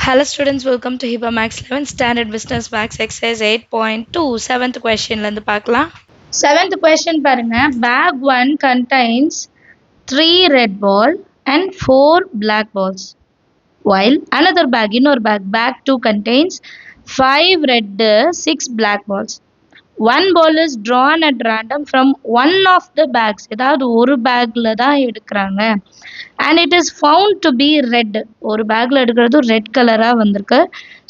Hello students, welcome to HIPAA Max 11 Standard Business Max Exercise 8.2 7th questionல இருந்து பார்க்கலாம். Seventh question பாருங்க. Bag 1 contains 3 red ball and 4 black balls. While another bag, bag 2 contains 5 red, 6 black balls. One ball is drawn at random from one of the bags. ஏதாவது ஒரு பேக்ல தான் எடுக்கிறாங்க. And it is found to be red. ஒரு பேக்ல எடுக்கிறது red கலரா வந்திருக்கு.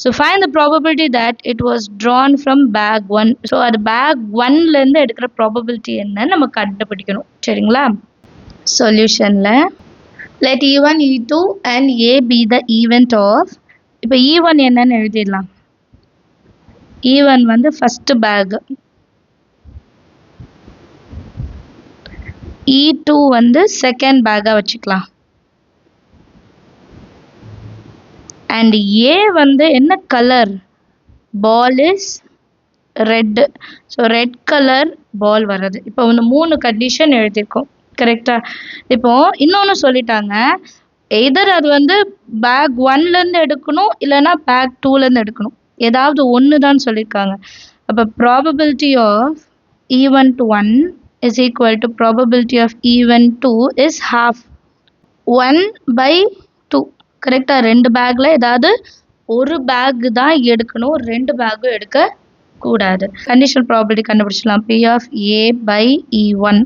So find the probability that it was drawn from bag 1. So அது bag 1ல இருந்து எடுக்கிற probability என்னன்னு நம்ம கண்டுபிடிக்கணும். சரிங்களா? Solutionல let E1, E2 and A be the event of. இப்போ E1 என்னன்னு எழுதிடலாம். E1 வந்து first bag. E2 வந்து second bag வச்சுக்கலாம். And A வந்து என்ன colour? Ball is red. So red color ball வருது. இப்போ இந்த மூணு கண்டிஷன் எழுதியிருக்கோம். கரெக்டா? இப்போ இன்னொன்று சொல்லிட்டாங்க. எதர் அது வந்து பேக் 1லேருந்து எடுக்கணும் இல்லைன்னா பேக் 2லேருந்து எடுக்கணும். ஏதாவது ஒன்று தான் சொல்லியிருக்காங்க. அப்போ probability of E1 to 1 is equal to probability of E1 2 is half. 1 by 2. கரெக்டா? ரெண்டு பேக்ல ஏதாவது ஒரு பேக் தான் எடுக்கணும், ரெண்டு பேக்கும் எடுக்க கூடாது. கண்டிஷனல் ப்ராபபிலிட்டி கண்டுபிடிச்சிடலாம். P of A by E1.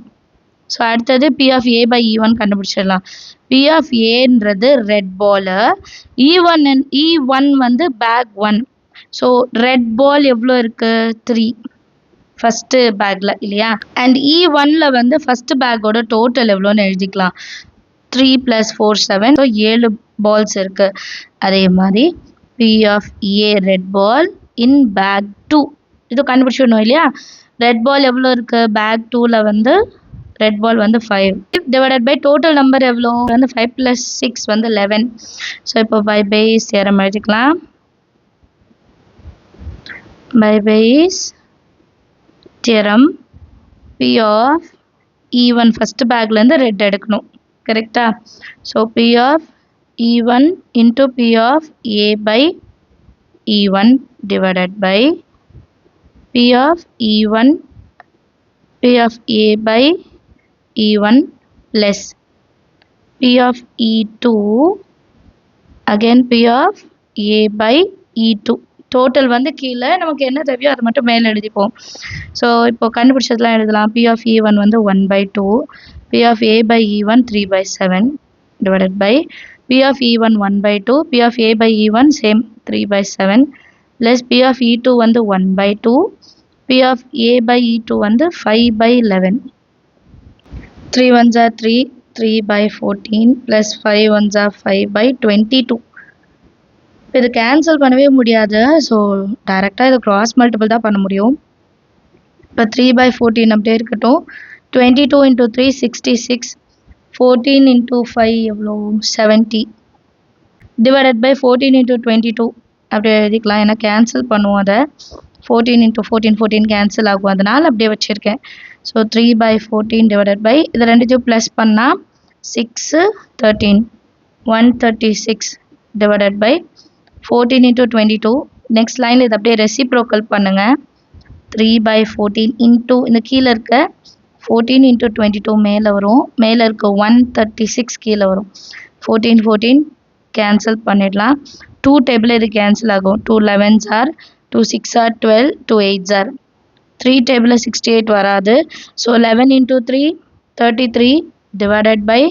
So அடுத்தது P of A by E1 கண்டுபிடிச்சிடலாம். P of Aன்றது ரெட் பால், E1 வந்து பேக் 1. ஸோ ரெட் பால் எவ்வளோ இருக்கு? 3 ஃபஸ்ட்டு பேக்கில் இல்லையா? அண்ட் E1ல வந்து ஃபஸ்ட்டு பேக்கோட டோட்டல் எவ்வளோன்னு எழுதிக்கலாம். 3 + 4 7. ஸோ 7 பால்ஸ் இருக்கு. அதே மாதிரி P of A red ball in bag 2 இது கண்டுபிடிச்சிடணும் இல்லையா? ரெட் பால் எவ்வளோ இருக்கு? பேக் 2ல வந்து ரெட் பால் வந்து 5 டிவைடட் பை டோட்டல் நம்பர் எவ்வளோ வந்து 5 + 6 வந்து 11. ஸோ இப்போ பை பேஸ் தியரம் எழுதிக்கலாம். By Bayes theorem P of E1 first பேக்லேருந்து ரெட் எடுக்கணும். கரெக்டா? So P of E1 into P of A by E1 divided by P of E1 P of A by E1 less P of E2 again P of A by E2. Total வந்து கீழே நமக்கு என்ன தேவையோ அதை மட்டும் மேலே எழுதிப்போம். So இப்போ கண்டுபிடிச்சதுலாம் எழுதலாம். P of E1 வந்து 1/2, P of A by E1 3/7 divided by P of E1 1/2, P of A by E1 same 3/7 less P of E2 வந்து 1/2, P of A by E2 வந்து 5/11. 3 ones are 3, 3/14 plus 5 ones are 5/22. இது cancel பண்ணவே முடியாது. So டைரெக்டாக இது cross multiple தான் பண்ண முடியும். இப்போ 3/14 அப்படியே இருக்கட்டும். 22 into 3 66, 14 into 5 எவ்வளோ 70 டிவைடட் பை 14 into 22 அப்படியே எழுதிக்கலாம். ஏன்னா கேன்சல் பண்ணுவோம் அதை. 14 into 14 கேன்சல் ஆகும், அதனால் அப்படியே வச்சுருக்கேன். ஸோ 3/14 டிவைடட் பை இது ரெண்டுத்தையும் ப்ளஸ் பண்ணால் 6 13 136 டிவைடட் பை 14 into 22. நெக்ஸ்ட் லைனில் இது அப்படியே ரெசிப்ரோக்கல் பண்ணுங்கள். 3/14 இன்ட்டு இந்த கீழே இருக்க 14 into 22 மேலே வரும், மேலே இருக்க 136 கீழே வரும். 14 கேன்சல் பண்ணிடலாம். 2 டேபிள் இது கேன்சல் ஆகும். 2 11s are 2 6 are 12, 2 8s are 3 table 68 வராது. So 11 into 3 33 divided by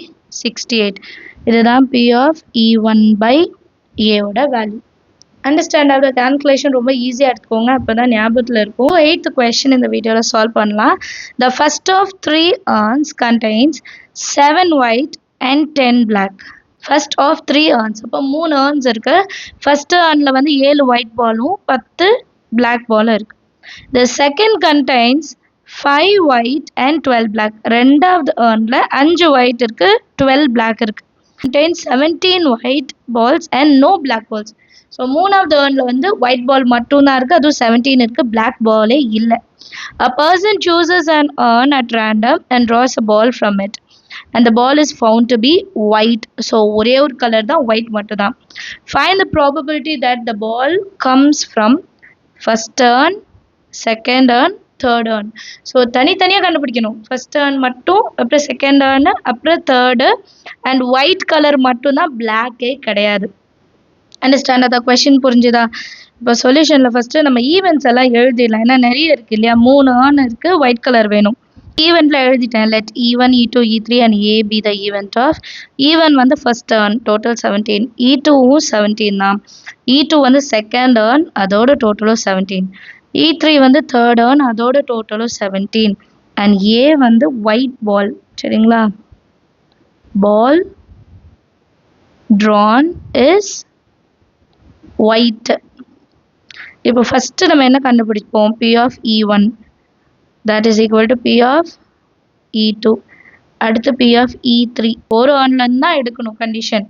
68. இதுதான் P of E1 by ஏவோட வேல்யூ. அண்டர்ஸ்டாண்ட் ஆகுது. கால்குலேஷன் ரொம்ப ஈஸியாக எடுத்துக்கோங்க, அப்போ தான் ஞாபகத்தில் இருக்கும். 8th கொஸ்டின் இந்த வீடியோவில் சால்வ் பண்ணலாம். The first of 3 urns contains 7 white and 10 black. First of 3 urns, அப்போ 3 urns இருக்கு. ஃபர்ஸ்ட் urnல வந்து 7 ஒயிட் பாலும் 10 பிளாக் பாலும் இருக்கு. The second contains 5 white and 12 black. ரெண்டாவது urnல 5 ஒயிட் இருக்கு, 12 பிளாக் இருக்கு. contains 17 white balls and no black balls. So மூணாவது urnல வந்து ஒயிட் பால் மட்டும்தான் இருக்குது, அதுவும் 17 இருக்குது, பிளாக் பாலே இல்லை. A person chooses an urn at random and draws a ball from it. and the ball is found to be white. So ஒரே ஒரு கலர் தான் white மட்டும் தான். Find the probability that the ball comes from first turn, second turn, third turn. So தனித்தனியாக கண்டுபிடிக்கணும். First turn மட்டும், அப்புறம் second turn, அப்புறம் தேர்டு, அண்ட் ஒயிட் கலர் மட்டும்தான், பிளாக்கே கிடையாது. அண்டர்ஸ்டாண்ட்? அதான் கொஷின் புரிஞ்சுதா? இப்போ சொல்யூஷனில் ஃபஸ்ட்டு நம்ம ஈவெண்ட்ஸ் எல்லாம் எழுதிடலாம். ஏன்னா நிறைய இருக்குது இல்லையா, 3 ஆன் இருக்குது, ஒயிட் கலர் வேணும். ஈவெண்ட்டில் எழுதிட்டேன். Let E1, E2, E3 and A be the event of. E1 வந்து ஃபர்ஸ்ட் டர்ன், டோட்டல் 17. E2வும் 17 தான். E2 வந்து செகண்ட் டர்ன், அதோட டோட்டலும் 17. E3 வந்து தேர்ட் டர்ன், அதோட டோட்டலும் 17. அண்ட் A வந்து ஒயிட் பால். சரிங்களா? பால் drawn is white. இப்போ ஃபஸ்ட்டு நம்ம என்ன கண்டுபிடிப்போம்? P of E1 that is equal to P of E2. அடுத்து P of E3. ஒரு ஆன்லேருந்து தான் எடுக்கணும் கண்டிஷன்.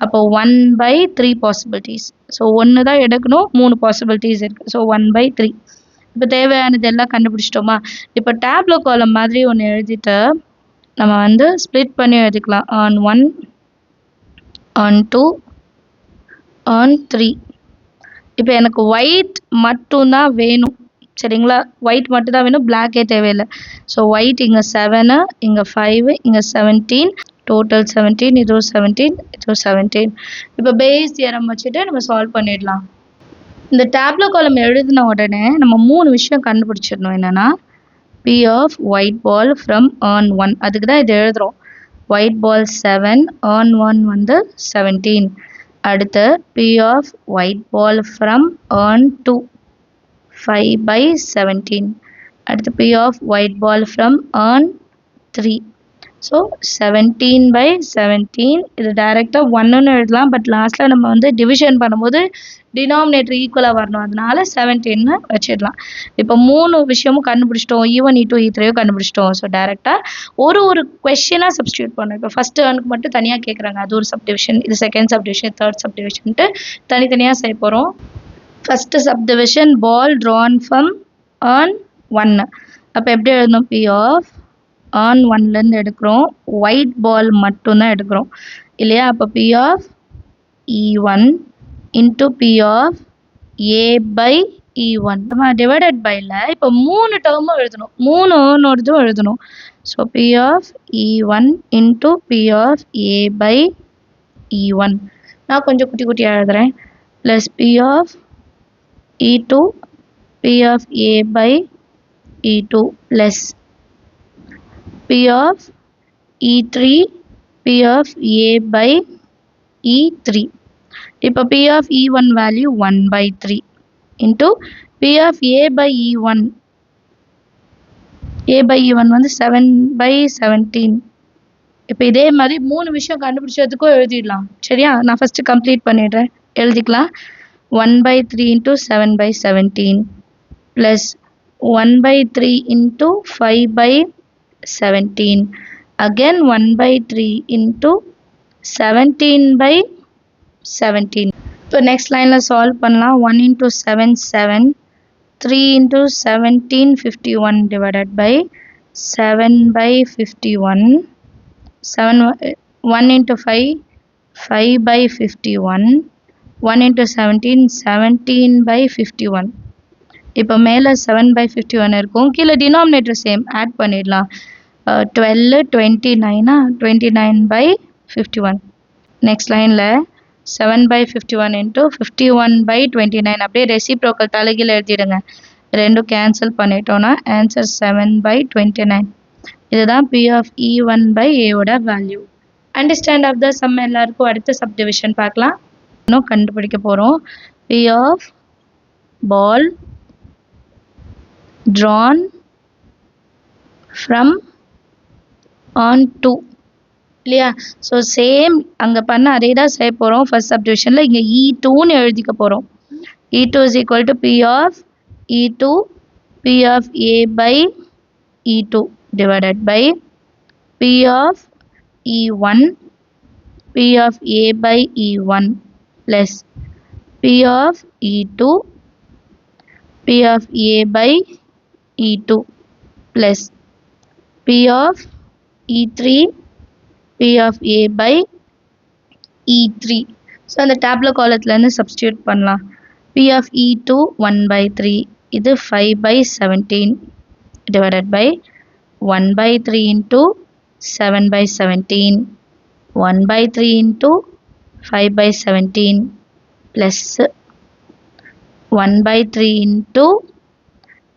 அப்போ 1/3 பாசிபிலிட்டிஸ். ஸோ 1 தான் எடுக்கணும், 3 பாசிபிலிட்டிஸ் இருக்குது. ஸோ 1/3. இப்போ தேவையானது எல்லாம் கண்டுபிடிச்சிட்டோமா? இப்போ டேப்லோ காலம் மாதிரி ஒன்று எழுதிட்டு நம்ம வந்து ஸ்ப்ளிட் பண்ணி எழுதிக்கலாம். on 1, on 2, on 3. இப்போ எனக்கு ஒயிட் மட்டும்தான் வேணும். சரிங்களா? ஒயிட் மட்டும் தான் வேணும், பிளாக்கே தேவையில்லை. ஸோ ஒயிட் இங்கே 7, இங்கே 5, இங்கே 17, டோட்டல் 17, இதுவும் 17, இதுவும் 17. இப்போ பேஸ் தியரம் வச்சுட்டு நம்ம சால்வ் பண்ணிடலாம். இந்த டேப்லோ காலம் எழுதின உடனே நம்ம 3 விஷயம் கண்டுபிடிச்சிடணும். என்னென்னா P of white ball from on 1, அதுக்கு தான் இது எழுதுகிறோம். white ball 7, on 1 வந்து 17. அடுத்து P of white ball from on 2, 5/17. அடுத்து P of white ball from on 3. So 17/17. இது டைரெக்டாக 1ன்னு எழுதலாம். பட் லாஸ்ட்டில் நம்ம வந்து டிவிஷன் பண்ணும்போது டினாமினேட்டர் ஈக்குவலாக வரணும், அதனால 17ன்னு வச்சிடலாம். இப்போ 3 விஷயமும் கண்டுபிடிச்சிட்டோம். E1, E2, E3யும் கண்டுபிடிச்சிட்டோம். ஸோ டைரெக்டாக ஒரு கொஸ்டினாக சப்ஸ்டியூட் பண்ணணும். இப்போ ஃபஸ்ட் டர்னுக்கு மட்டும் தனியாக கேட்குறாங்க, அது ஒரு சப்டிவிஷன், இது செகண்ட் சப்டிவிஷன், தேர்ட் சப்டிவிஷன்ட்டு தனித்தனியாக செய்ய போகிறோம். First subdivision ball drawn from on 1. அப்போ எப்படி எழுதணும்? P of on 1லேருந்து எடுக்கிறோம், ஒயிட் பால் மட்டும்தான் எடுக்கிறோம் இல்லையா? அப்போ P of E1 into P of A/E1. நம்ம டிவைடட் பைல இப்போ 3 டேர்மும் எழுதணும், 3 எழுதணும். So P of E1 into P of A/E1. நான் கொஞ்சம் குட்டி குட்டியாக எழுதுகிறேன். Plus P of E2, P of A/E2 plus P of E3, P of A/E3. இப்போ P of E1 value 1/3 into P of A/E1. A/E1 வந்து 7/17. இப்போ இதே மாதிரி 3 விஷயம் கண்டுபிடிச்சதுக்கும் எழுதிடலாம். சரியா? நான் ஃபஸ்ட்டு கம்ப்ளீட் பண்ணிடுறேன். எழுதிக்கலாம். 1/3 into 7/17 plus 1/3 into 5/17. Again 1/3 into 17/17. இப்போ நெக்ஸ்ட் லைனில் சால்வ் பண்ணலாம். 1 into 7, 7. 3 into 17, 51 divided by 7/51. 1 into 5, 5/51. 1 into 17, 17/51. இப்போ மேலே 7/51 இருக்கும், கீழே டினாமினேட்டர் சேம் ஆட் பண்ணிடலாம். 12, 29, 29/51. நெக்ஸ்ட் லைனில் 7/51 into 51/29. அப்படியே ரெசிப்ரோக்கல் தலைகீழ எழுதிடுங்க. ரெண்டும் கேன்சல் பண்ணிட்டோன்னா ஆன்சர் 7/29. இதுதான் P of E1/Aவோட value. Understand of the sum எல்லாருக்கும் அடுத்த சப்டிவிஷன் பார்க்கலாம். இன்னும் கண்டுபிடிக்க போகிறோம். P of ball drawn from on 2 இல்லையா? ஸோ சேம் அங்கே பண்ண அதே தான் செய்ய போகிறோம். ஃபர்ஸ்ட் சப்டிவிஷனில் இங்கே E2ன்னு எழுதிக்க போகிறோம். E2 is equal to P of E2, P of A/E2 divided by P of E1, P of A/E1 plus P of E2, P of A/E2 plus P of E3, P of A by E3. So அந்த டேப்லர் காலத்துலேருந்து substitute பண்ணலாம். P of E2 1 by 3. இது 5 by 17 divided by 1 by 3 into 7 by 17. 1 by 3 into 5 by 17 plus 1 by 3 into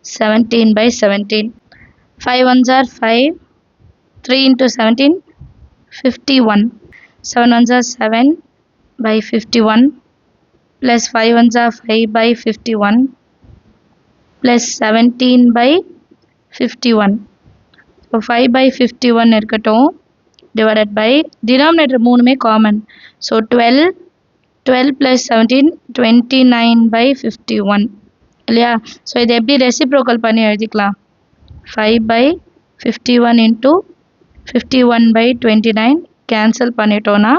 17 by 17. 5 ones are 5. 3 into 17, 51. 7 ones are 7 by 51 plus 5 ones are 5 by 51 plus 17 by 51. So 5 by 51 இருக்கட்டும் divided by denominator மூணுமே common. So 12 plus 17 29 by 51 இல்லையா? So இதை எப்படி reciprocal பண்ணி எழுதிக்கலாம்? 5 by 51 into 51 by 29 cancel பண்ணிட்டோன்னா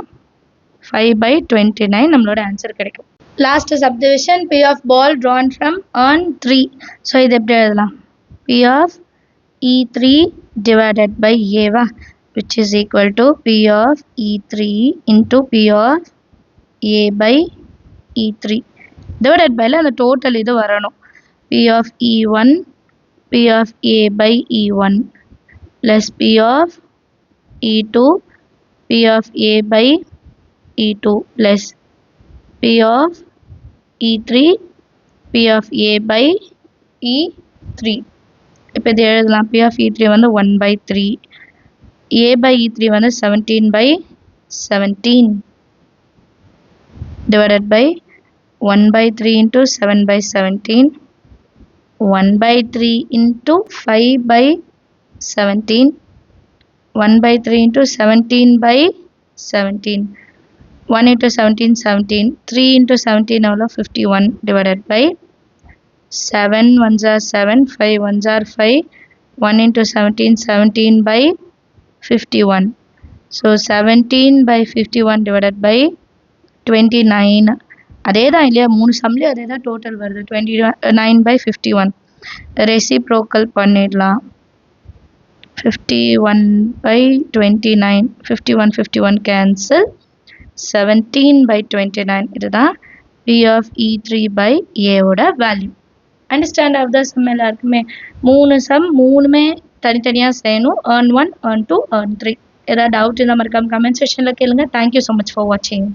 5 by 29 நம்மளோட answer கிடைக்கும். Last subdivision P of ball drawn from earn 3. So இது எப்படி எழுதலாம்? P of E3 divided by A வா, which is equal to P of E3 into P of A by E3 divided by அந்த total இது வரணும். P of E1 P of A by E1 plus P of E2 P of A by E2 plus P of E3 P of A by E3. இப்போ இது எழுதலாம். P of E3 வந்து 1 by 3. A by E3 வந்து 17 by 17 divided by 1 by 3 into 7 by 17. 1 by 3 into 5 by 17. 1 by 3 into 17 by 17. 1 into 17 17. 3 into 17 எவ்வளோ 51 divided by 7 ones are 7, 5 ones are 5. 1 into 17 17 by 51. So 17 by 51 divided by 29. அதே தான் இல்லையா, மூணு சம்லேயும் அதே தான் total வருது. 29 by 51 reciprocal பண்ணிடலாம். 51 by 29 51 51 cancel. 17 by 29 இதுதான் P of E3 by A ஓட வேல்யூ. அண்டர்ஸ்டாண்ட் ஆஃப் த சம் எல்லாருக்குமே மூணு சம் மூணுமே தனித்தனியாக செய்யணும். earn 1 earn 2 earn 3. ஏதாவது டவுட் இருந்தால் மறக்காம கமெண்ட் செக்ஷனில் கேளுங்க. தேங்க்யூ ஸோ மச் ஃபார் வாட்சிங்.